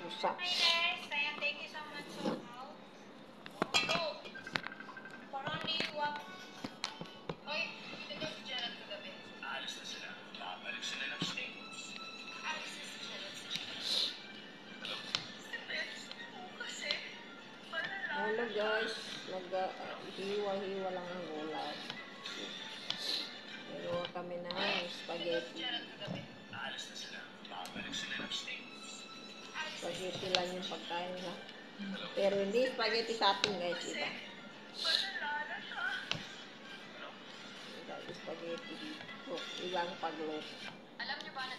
Busak. Hi guys, thank you so much for help. Oh, parang liwak. Oy, ito si Jared kagabi. Alis na sila. Babalik sila ng States. Alis na si Jared sa Hello? Si Beth, kasi malala. Hello guys, nag-hiwa-hiwa lang ang gulay. Hiwa kami ng spaghetti. Alis na sila. Babalik sila ng States. Spaghetti lang yung pagkain nila. Pero hindi spaghetti sa atin guys, iba. Malala siya. Iba spaghetti dito. Ibang pagluto. Alam niyo ba na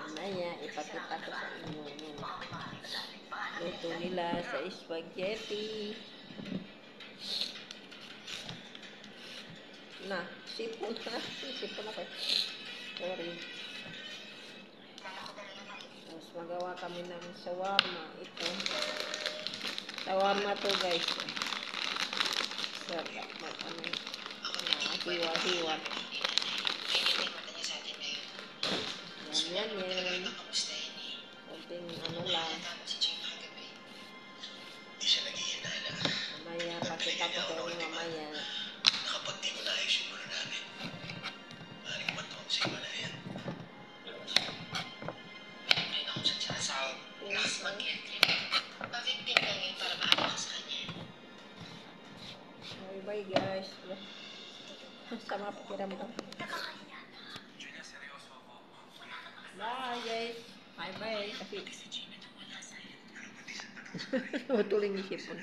Mamaya, ipakita ko sa inyo yung luto nila sa spaghetti. Na, sipon na. Sipon ako. Sorry. Tapos magawa kami ng shawarma. Ito. Shawarma to guys. Sarap. Ano, hiwa-hiwa. Yan. Kunting ano lang. Di siya naghihintay na. Mamaya, pakita ko sa inyo mamaya. Kapag di mo naayos yung muna namin, maaaring matuwang sa iba na yan. Ayun ako sa sinasaw. Lakas mag-entry. Pa-victim lang yun para maano ka sa kanya. Bye guys. Sama pakiramdam. Julia, seryoso ako. Bye guys. Bye bye. Kasi Si Gina nawala sa'yo. matuling isipon.